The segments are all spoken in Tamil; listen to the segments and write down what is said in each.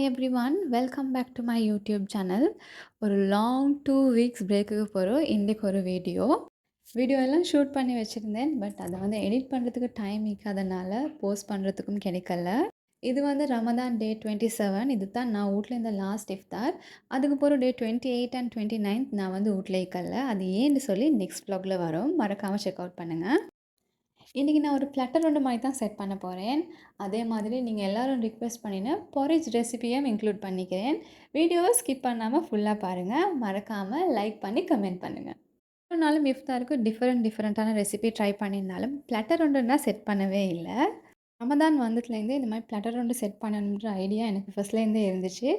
Everyone welcome back to my YouTube channel. ஒரு லாங் 2 வீக்ஸ் பிரேக்குக்கு போகிறோம். இன்றைக்கு ஒரு வீடியோ எல்லாம் ஷூட் பண்ணி வச்சுருந்தேன். பட் அதை வந்து எடிட் பண்ணுறதுக்கு டைம் இருக்காதனால போஸ்ட் பண்ணுறதுக்கும் கிடைக்கல. இது வந்து ரமதான் டே 27. இது தான் நான் வீட்டில் இருந்த லாஸ்ட் இஃப்தார். அதுக்கு போகிற டே 28 அண்ட் 29 நான் வந்து வீட்டில் இருக்கல. அது ஏன்னு சொல்லி நெக்ஸ்ட் vlogல வரும். மறக்காமல் செக் அவுட் பண்ணுங்கள். இன்றைக்கி நான் ஒரு பிளட்டர் ஒன்று மாதிரி தான் செட் பண்ண போகிறேன். அதே மாதிரி நீங்கள் எல்லோரும் ரிக்வெஸ்ட் பண்ணின பொரிஜ் ரெசிபியும் இன்க்ளூட் பண்ணிக்கிறேன். வீடியோவை ஸ்கிப் பண்ணாமல் ஃபுல்லாக பாருங்கள். மறக்காமல் லைக் பண்ணி கமெண்ட் பண்ணுங்கள். ஒரு நாளும் இஃப்தாருக்கு டிஃப்ரெண்ட்டான ரெசிபி ட்ரை பண்ணியிருந்தாலும் பிளட்டர் ஒன்றுனா செட் பண்ணவே இல்லை. ரமதான் வந்ததுலேருந்தே இந்த மாதிரி பிளட்டர் ஒன்று செட் பண்ணணுன்ற ஐடியா எனக்கு ஃபஸ்ட்லேருந்தே இருந்துச்சு.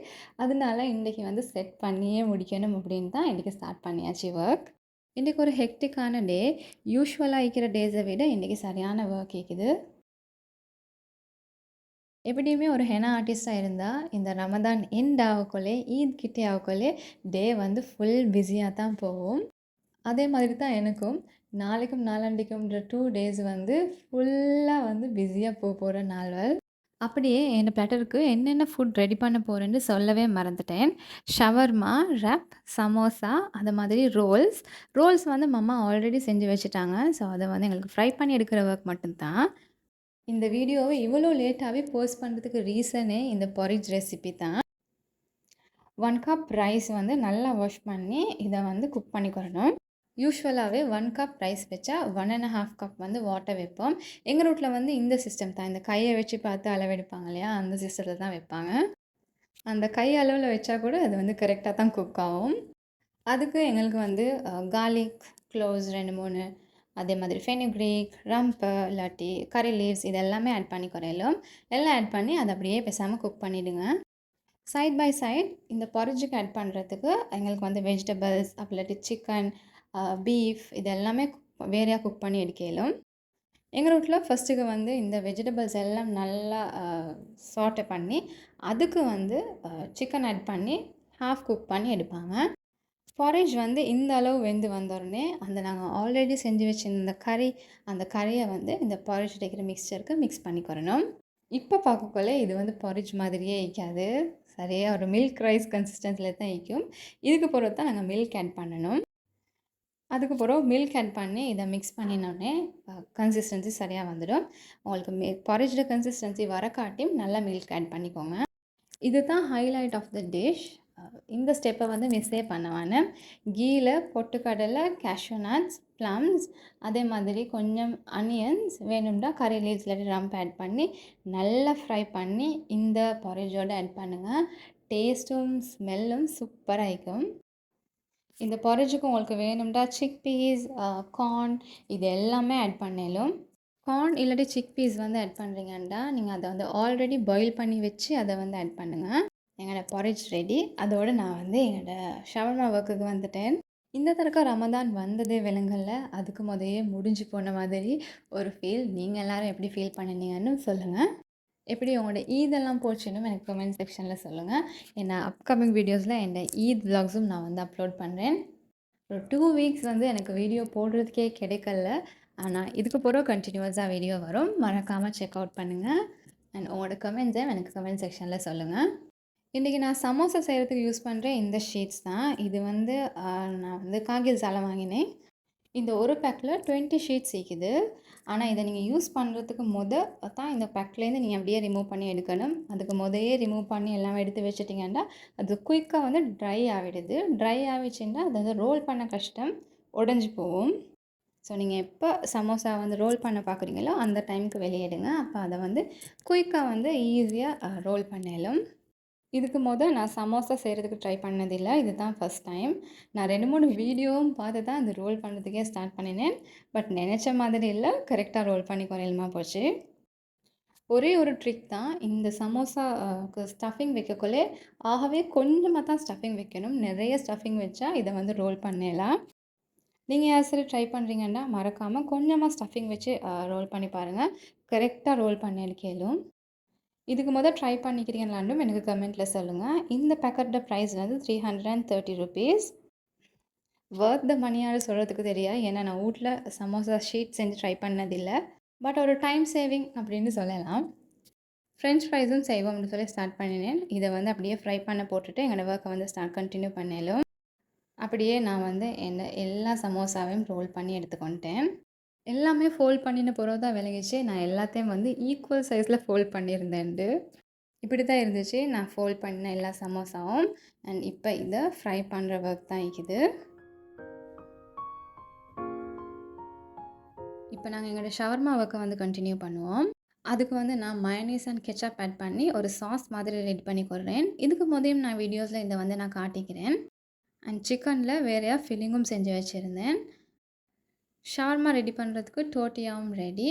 அதனால இன்றைக்கி வந்து செட் பண்ணியே முடிக்கணும் அப்படின்னு தான் இன்றைக்கி ஸ்டார்ட் பண்ணியாச்சு ஒர்க். இன்றைக்கி ஒரு ஹெக்டிக்கான டே. யூஷுவலாக இருக்கிற டேஸை விட இன்றைக்கி சரியான ஒர்க் இருக்குது. எப்படியுமே ஒரு ஹெனா ஆர்டிஸ்ட்டாக இருந்தால் இந்த ரமதான் எண்ட் ஆகக்குள்ளே ஈத் கிட்டே ஆகக்குள்ளே டே வந்து ஃபுல் பிஸியாக தான் போகும். அதே மாதிரி தான் எனக்கும் நாளைக்கும் நாளாண்டிக்கும்ன்ற 2 days வந்து ஃபுல்லாக வந்து பிஸியாக போகிற நாள்கள். அப்படியே என் பிளாட்டருக்கு என்னென்ன ஃபுட் ரெடி பண்ண போகிறேன்னு சொல்லவே மறந்துட்டேன். ஷவர்மா, ரப், சமோசா, அது மாதிரி ரோல்ஸ் வந்து மம்மா ஆல்ரெடி செஞ்சு வச்சுட்டாங்க. ஸோ அதை வந்து எங்களுக்கு ஃப்ரை பண்ணி எடுக்கிற ஒர்க் மட்டும்தான். இந்த வீடியோவை இவ்வளோ லேட்டாகவே போஸ்ட் பண்ணுறதுக்கு ரீசனே இந்த பொரிஜ் ரெசிபி தான். 1 கப் ரைஸ் வந்து நல்லா வாஷ் பண்ணி இதை வந்து குக் பண்ணிக்கிறணும். யூஷுவலாகவே 1 கப் ரைஸ் வச்சா 1.5 கப் வந்து வாட்டர் வைப்போம். எங்கள் வீட்டில் வந்து இந்த சிஸ்டம் தான். இந்த கையை வச்சு பார்த்து அளவெடுப்பாங்க இல்லையா, அந்த சிஸ்டத்தில் தான் வைப்பாங்க. அந்த கை அளவில் வச்சா கூட அது வந்து கரெக்டாக தான் குக் ஆகும். அதுக்கு எங்களுக்கு வந்து கார்லிக் க்ளோவ்ஸ் 2-3, அதே மாதிரி ஃபெனுக்ரீக், ரம்பு இல்லாட்டி கறி லீவ்ஸ் இது எல்லாமே ஆட் பண்ணி குறையலும் எல்லாம் ஆட் பண்ணி அதை அப்படியே பேசாமல் குக் பண்ணிவிடுங்க. சைட் பை சைட் இந்த பொரிஜுக்கு ஆட் பண்ணுறதுக்கு எங்களுக்கு வந்து வெஜிடபிள்ஸ் அப்படி இல்லாட்டி சிக்கன், பீஃப் இது எல்லாமே வேறையாக குக் பண்ணி எடுக்கலும். எங்கள் வீட்டில் ஃபஸ்ட்டுக்கு வந்து இந்த வெஜிடபிள்ஸ் எல்லாம் நல்லா சாட்டை பண்ணி அதுக்கு வந்து சிக்கன் ஆட் பண்ணி ஹாஃப் குக் பண்ணி எடுப்பாங்க. பொரிஜ் வந்து இந்த அளவு வெந்து வந்தோடனே அந்த நாங்கள் ஆல்ரெடி செஞ்சு வச்சுருந்த அந்த கறியை வந்து இந்த பொரிஜ் இருக்கிற மிக்சருக்கு மிக்ஸ் பண்ணிக்கிறணும். இப்போ பார்க்கக்குள்ள இது வந்து பொரிஜ் மாதிரியே இருக்காது. சரியாக ஒரு மில்க் ரைஸ் கன்சிஸ்டன்சியில் தான் இருக்கும். இதுக்கு பிறகு தான் நாங்கள் மில்க் ஆட் பண்ணணும். அதுக்கு பிறகு மில்க் ஆட் பண்ணி இதை மிக்ஸ் பண்ணினோடனே கன்சிஸ்டன்சி சரியாக வந்துடும். உங்களுக்கு பொரிஜோட கன்சிஸ்டன்சி வரக்காட்டியும் நல்லா மில்க் ஆட் பண்ணிக்கோங்க. இது தான் ஹைலைட் ஆஃப் த டிஷ். இந்த ஸ்டெப்பை வந்து மிஸ்ஸே பண்ணுவானு. கீயில் பொட்டுக்கடலை, கேஷ்யூ நட்ஸ், ப்ளம்ஸ், அதே மாதிரி கொஞ்சம் அனியன்ஸ் வேணும்னா கறி லீவ்ஸ் இல்லாட்டி ரம்ப் ஆட் பண்ணி நல்லா ஃப்ரை பண்ணி இந்த பொரிஜோடு ஆட் பண்ணுங்கள். டேஸ்ட்டும் ஸ்மெல்லும் சூப்பராக இருக்கும். இந்த பொரிஜுக்கு உங்களுக்கு வேணும்னா சிக் பீஸ், கார்ன் இது எல்லாமே ஆட் பண்ணலும். கார்ன் இல்லாட்டி சிக் பீஸ் வந்து ஆட் பண்ணுறீங்கன்னா நீங்கள் அதை வந்து ஆல்ரெடி பாயில் பண்ணி வச்சு அதை வந்து ஆட் பண்ணுங்கள். எங்களோட பொரிஜ் ரெடி. அதோடு நான் வந்து என்னோடய ஷவர்மா ஒர்க்குக்கு வந்துட்டேன். இந்த தடவை ரமதான் வந்ததே விலங்கல்ல. அதுக்கு முதலே முடிஞ்சு போன மாதிரி ஒரு ஃபீல். நீங்கள் எல்லோரும் எப்படி ஃபீல் பண்ணினீங்கன்னு சொல்லுங்கள். எப்படி உங்களோட ஈதெல்லாம் போச்சுன்னு எனக்கு கமெண்ட் செக்ஷனில் சொல்லுங்கள். என்ன அப்கமிங் வீடியோஸில் என்னோட ஈத் விலாக்ஸும் நான் வந்து அப்லோட் பண்ணுறேன். ஒரு 2 வீக்ஸ் வந்து எனக்கு வீடியோ போடுறதுக்கே கிடைக்கல. ஆனால் இதுக்கு பிறகு கண்டினியூஸாக வீடியோ வரும். மறக்காமல் செக் அவுட் பண்ணுங்கள். அண்ட் உங்களோட கமெண்ட்ஸை எனக்கு கமெண்ட் செக்ஷனில் சொல்லுங்கள். இன்றைக்கி நான் சமோசா செய்கிறதுக்கு யூஸ் பண்ணுற இந்த ஷீட்ஸ் தான். இது வந்து நான் வந்து காகில்ஸால் வாங்கினேன். இந்த ஒரு பேக்கில் 20 ஷீட்ஸ் இருக்குது. ஆனால் இதை நீங்கள் யூஸ் பண்ணுறதுக்கு தான் இந்த பேக்லேருந்து நீங்கள் அப்படியே ரிமூவ் பண்ணி எடுக்கணும். அதுக்கு முதலே ரிமூவ் பண்ணி எல்லாம் எடுத்து வச்சிட்டிங்கன்னா அது குயிக்காக வந்து ட்ரை ஆகிடுது. ட்ரை ஆகிடுச்சுன்னா அது வந்து ரோல் பண்ண கஷ்டம், உடஞ்சி போகும். ஸோ நீங்கள் எப்போ சமோசா வந்து ரோல் பண்ண பார்க்குறீங்களோ அந்த டைமுக்கு வெளியிடுங்க. அப்போ அதை வந்து குயிக்காக வந்து ஈஸியாக ரோல் பண்ணலும். இதுக்கு நான் சமோசா செய்கிறதுக்கு ட்ரை பண்ணதில்லை. இது தான் ஃபஸ்ட் டைம். நான் 2-3 வீடியோவும் பார்த்து தான் அது ரோல் பண்ணுறதுக்கே ஸ்டார்ட் பண்ணினேன். பட் நினச்ச மாதிரி இல்லை, கரெக்டாக ரோல் பண்ணி குறையலுமா போச்சு. ஒரே ஒரு ட்ரிக் தான். இந்த சமோசாவுக்கு ஸ்டஃபிங் வைக்கக்குள்ளே ஆகவே கொஞ்சமாக தான் ஸ்டஃபிங் வைக்கணும். நிறைய ஸ்டஃபிங் வச்சா இதை வந்து ரோல் பண்ணலாம். நீங்கள் யாராவது ட்ரை பண்ணுறீங்கன்னா மறக்காமல் கொஞ்சமாக ஸ்டஃபிங் வச்சு ரோல் பண்ணி பாருங்கள். கரெக்டாக ரோல் பண்ணி எடுக்கலும். இதுக்கு ட்ரை பண்ணிக்கிறீங்களாண்டும் எனக்கு கமெண்ட்டில் சொல்லுங்கள். இந்த பேக்கெட்டோட ப்ரைஸ் வந்து 330 rupees. வர்த் த மணியால் சொல்கிறதுக்கு தெரியாது. ஏன்னா நான் வீட்டில் சமோசா ஷீட் செஞ்சு ட்ரை பண்ணதில்லை. பட் ஒரு டைம் சேவிங் அப்படின்னு சொல்லலாம். ஃப்ரெஞ்ச் ஃப்ரைஸும் செய்வோம்னு சொல்லி ஸ்டார்ட் பண்ணினேன். இதை வந்து அப்படியே ஃப்ரை பண்ண போட்டுட்டு எங்களோட ஒர்க்கை வந்து கண்டினியூ பண்ணேலும் அப்படியே நான் வந்து எல்லா சமோசாவையும் ரோல் பண்ணி எடுத்துக்கொண்டேன். எல்லாமே ஃபோல்ட் பண்ணின பிறகு தான் விளங்கிச்சு நான் எல்லாத்தையும் வந்து ஈக்குவல் சைஸில் ஃபோல்ட் பண்ணியிருந்தேன்ட்டு. இப்படி தான் இருந்துச்சு நான் ஃபோல்ட் பண்ண எல்லா சமோசாவும். அண்ட் இப்போ இதை ஃப்ரை பண்ணுற ஒர்க் தான் இருக்குது. இப்போ நாங்கள் எங்களோட ஷவர்மா ஒர்க்கை வந்து கண்டினியூ பண்ணுவோம். அதுக்கு வந்து நான் மயோனீஸ் அண்ட் கெச்சப் ஆட் பண்ணி ஒரு சாஸ் மாதிரி ரெடி பண்ணி கொள்கிறேன். இதுக்கு முதலையும் நான் வீடியோஸில் இதை வந்து நான் காட்டிக்கிறேன். அண்ட் சிக்கனில் வேறையாக ஃபில்லிங்கும் செஞ்சு வச்சுருந்தேன். ஷவர்மா ரெடி பண்ணுறதுக்கு டோட்டியாவும் ரெடி.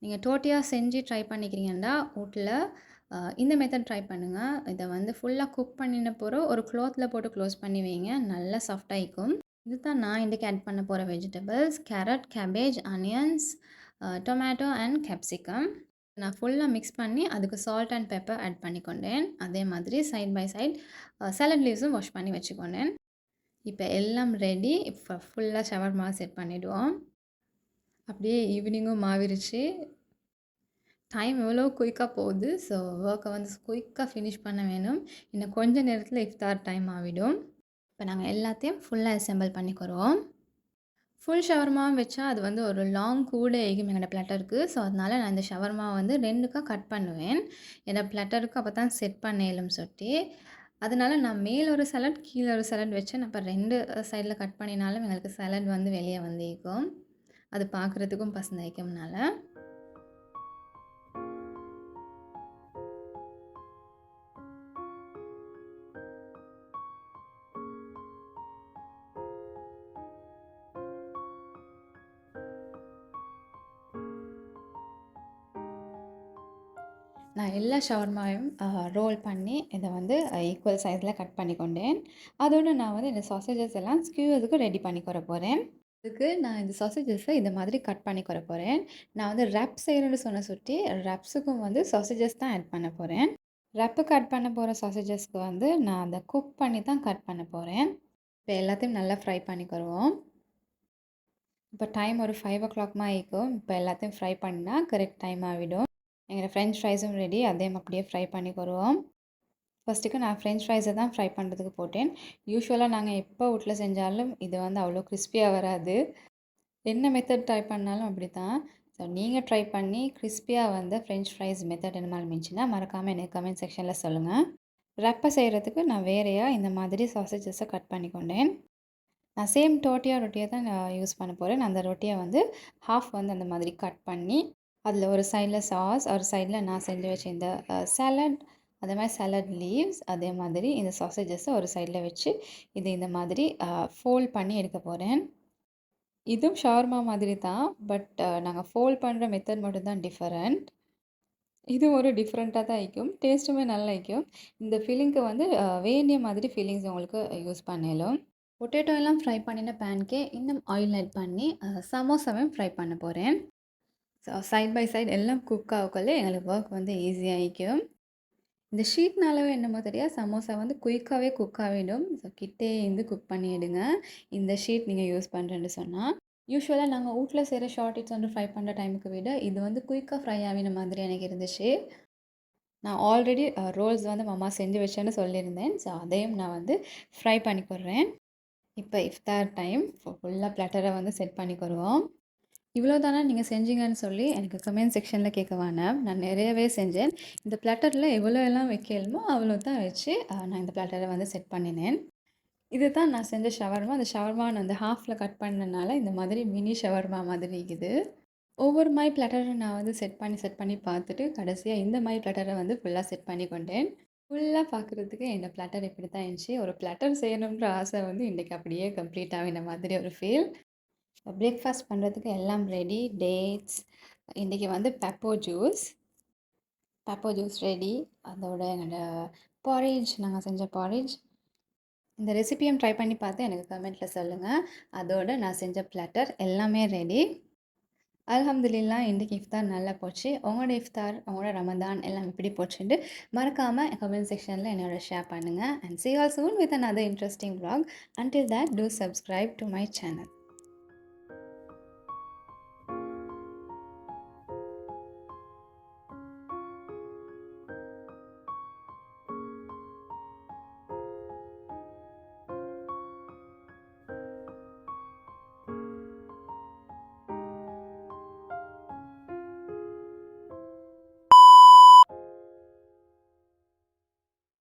நீங்கள் டோட்டியா செஞ்சு ட்ரை பண்ணிக்கிறீங்கன்னா வீட்டில் இந்த மெத்தட் ட்ரை பண்ணுங்கள். இதை வந்து ஃபுல்லாக குக் பண்ணின பிறகு ஒரு க்ளாத்தில் போட்டு க்ளோஸ் பண்ணி வைங்க, நல்லா சாஃப்டாகிக்கும். இது தான் நான் இன்றைக்கி ஆட் பண்ண போகிற vegetables: carrot, cabbage, onions, tomato and capsicum. நான் ஃபுல்லாக மிக்ஸ் பண்ணி அதுக்கு சால்ட் அண்ட் பெப்பர் ஆட் பண்ணிக்கொண்டேன். அதே மாதிரி சைட் பை சைட் சாலட் லீவ்ஸும் வாஷ் பண்ணி வச்சுக்கொண்டேன். இப்போ எல்லாம் ரெடி. இப்போ ஃபுல்லாக ஷவர்மா செட் பண்ணிவிடுவோம். அப்படியே ஈவினிங்கும் மாவிருச்சு. டைம் எவ்வளோ குயிக்காக போகுது. ஸோ ஒர்க்கை வந்து குயிக்காக ஃபினிஷ் பண்ண வேணும். இன்னும் கொஞ்ச நேரத்தில் இஃப்தார் டைம் ஆகிடும். இப்போ நாங்கள் எல்லாத்தையும் ஃபுல்லாக அசெம்பிள் பண்ணிக்கிறோம். ஃபுல் ஷவர்மாவும் வச்சா அது வந்து ஒரு லாங் கூட எகும் எங்களோட பிளட்டருக்கு. ஸோ அதனால் நான் இந்த ஷவர்மாவை வந்து 2க்காக கட் பண்ணுவேன். என்னோட பிளட்டருக்கு அப்போ தான் செட் பண்ணேலும் சொல்லி. அதனால நான் மேலே ஒரு சலட் கீழே ஒரு சலட் வச்சேன். அப்போ 2 சைடில் கட் பண்ணினாலும் எங்களுக்கு சலட் வந்து வெளியே வந்திருக்கும். அது பார்க்குறதுக்கும் பசந்தாய்க்கும்னால. நான் எல்லா ஷவர்மாவையும் ரோல் பண்ணி இதை வந்து ஈக்குவல் சைஸில் கட் பண்ணிக்கொண்டேன். அதோடு நான் வந்து இந்த சாசேஜஸ் எல்லாம் ஸ்கியூவதுக்கு ரெடி பண்ணிக்கொற போகிறேன். அதுக்கு நான் இந்த சாசேஜஸை இந்த மாதிரி கட் பண்ணிக்கொற போகிறேன். நான் வந்து ரேப் செய்கிறேன்னு சொன்ன சுட்டி ரேப்ஸுக்கும் வந்து சாசேஜஸ் தான் ஆட் பண்ண போகிறேன். ரேப்பு கட் பண்ண போகிற சாசேஜஸ்க்கு வந்து நான் அதை குக் பண்ணி தான் கட் பண்ண போகிறேன். இப்போ எல்லாத்தையும் நல்லா ஃப்ரை பண்ணிக்கிறோம். இப்போ டைம் ஒரு 5 o'clock ஆகிக்கும். இப்போ எல்லாத்தையும் ஃப்ரை பண்ணால் கரெக்ட் டைம் ஆகிடும். எங்களோட ஃப்ரெஞ்ச் ஃப்ரைஸும் ரெடி. அதையும் அப்படியே ஃப்ரை பண்ணிக்கிறோம். ஃபஸ்ட்டுக்கு நான் ஃப்ரெஞ்ச் ஃப்ரைஸை தான் ஃப்ரை பண்ணுறதுக்கு போட்டேன். யூஸ்வலாக நாங்கள் எப்போ வீட்டில் செஞ்சாலும் இது வந்து அவ்வளோ கிறிஸ்பியாக வராது. என்ன மெத்தட் ட்ரை பண்ணாலும் அப்படி தான். ஸோ நீங்கள் ட்ரை பண்ணி கிறிஸ்பியாக வந்து ஃப்ரெஞ்ச் ஃப்ரைஸ் மெத்தட் என்னமாலும் இருந்துச்சுன்னா மறக்காமல் எனக்கு கமெண்ட் செக்ஷனில் சொல்லுங்கள். ரப்பை செய்கிறதுக்கு நான் வேறையாக இந்த மாதிரி சாசேஜஸை கட் பண்ணிக்கொண்டேன். நான் சேம் ரொட்டியை தான் நான் யூஸ் பண்ண போகிறேன். அந்த ரொட்டியை வந்து ஹாஃப் வந்து அந்த மாதிரி கட் பண்ணி அதில் ஒரு சைடில் சாஸ், ஒரு சைடில் நான் செஞ்சு வச்ச இந்த சாலட், அதே மாதிரி சாலட் லீவ்ஸ், அதே மாதிரி இந்த சாசேஜஸை ஒரு சைடில் வச்சு இது இந்த மாதிரி ஃபோல்ட் பண்ணி எடுக்க போகிறேன். இதுவும் ஷவர்மா மாதிரி தான். பட் நாங்கள் ஃபோல்ட் பண்ணுற மெத்தட் மட்டும்தான் டிஃபரெண்ட். இது ஒரு டிஃப்ரெண்ட்டாக தான் இருக்கும். டேஸ்ட்டுமே நல்லா இருக்கும். இந்த ஃபில்லிங்க்கு வந்து வேண்டிய மாதிரி ஃபில்லிங்ஸ் உங்களுக்கு யூஸ் பண்ணலும். பொட்டேட்டோ எல்லாம் ஃப்ரை பண்ணின பேன்கே இன்னும் ஆயில் ஆட் பண்ணி சமோசாவையும் ஃப்ரை பண்ண போகிறேன். ஸோ சைட் பை சைட் எல்லாம் குக் ஆகக்குள்ளே எங்களுக்கு ஒர்க் வந்து ஈஸியாகிக்கும். இந்த ஷீட்னாலவே என்னமோ தெரியாது, சமோசா வந்து குயிக்காகவே குக் ஆகிடும். ஸோ கிட்டே இருந்து குக் பண்ணிவிடுங்க இந்த ஷீட் நீங்கள் யூஸ் பண்ணுறேன்னு சொன்னால். யூஸ்வலாக நாங்கள் வீட்டில் செய்கிற ஷார்ட்ஸ் வந்து ஃப்ரை பண்ணுற டைமுக்கு விட இது வந்து குயிக்காக ஃப்ரை ஆகின மாதிரி எனக்கு இருந்துச்சு. நான் ஆல்ரெடி ரோல்ஸ் வந்து மாமா செஞ்சு வச்சேன்னு சொல்லியிருந்தேன். ஸோ அதையும் நான் வந்து ஃப்ரை பண்ணிக்கொடுறேன். இப்போ இஃப்தார் டைம் ஃபுல்லாக பிளாட்டரை வந்து செட் பண்ணிக்கொடுவோம். இவ்வளோ தானே நீங்கள் செஞ்சீங்கன்னு சொல்லி எனக்கு கமெண்ட் செக்ஷனில் கேட்க வேணாம். நான் நிறையவே செஞ்சேன். இந்த பிளாட்டரில் எவ்வளோ எல்லாம் வைக்கலுமோ அவ்வளோ தான் வச்சு நான் இந்த பிளாட்டரை வந்து செட் பண்ணினேன். இது தான் நான் செஞ்ச ஷவர்மா. அந்த ஷவர்மா நான் அந்த ஹாஃபில் கட் பண்ணனால இந்த மாதிரி மினி ஷவர்மா மாதிரி இருக்குது. ஒவ்வொரு மாதிரி பிளாட்டரை நான் வந்து செட் பண்ணி பார்த்துட்டு கடைசியாக இந்த மாதிரி பிளாட்டரை வந்து ஃபுல்லாக செட் பண்ணி கொண்டேன். ஃபுல்லாக பார்க்குறதுக்கு என்னோடய பிளாட்டர் இப்படி தான் இருந்துச்சு. ஒரு பிளாட்டர் செய்யணுன்ற ஆசை வந்து இன்றைக்கி அப்படியே கம்ப்ளீட் ஆகின மாதிரி ஒரு ஃபீல். பிரேக்ஃபாஸ்ட் பண்ணுறதுக்கு எல்லாம் ரெடி. டேட்ஸ், இன்றைக்கி வந்து பெப்போ ஜூஸ் ரெடி. அதோட என்னோடய பாரேஜ், நாங்கள் செஞ்ச பாரேஜ். இந்த ரெசிபியும் ட்ரை பண்ணி பார்த்து எனக்கு கமெண்ட்டில் சொல்லுங்கள். அதோடு நான் செஞ்ச பிளாட்டர் எல்லாமே ரெடி. அல்ஹம்துலில்லாஹ், இன்றைக்கி இஃப்தார் நல்லா போச்சு. உங்களோட இஃப்தார், உங்களோட ரமதான் எல்லாம் எப்படி போச்சுன்ட்டு மறக்காமல் கமெண்ட் செக்ஷனில் என்னோட ஷேர் பண்ணுங்கள். And see you all soon with another interesting vlog. Until that, do subscribe to my channel.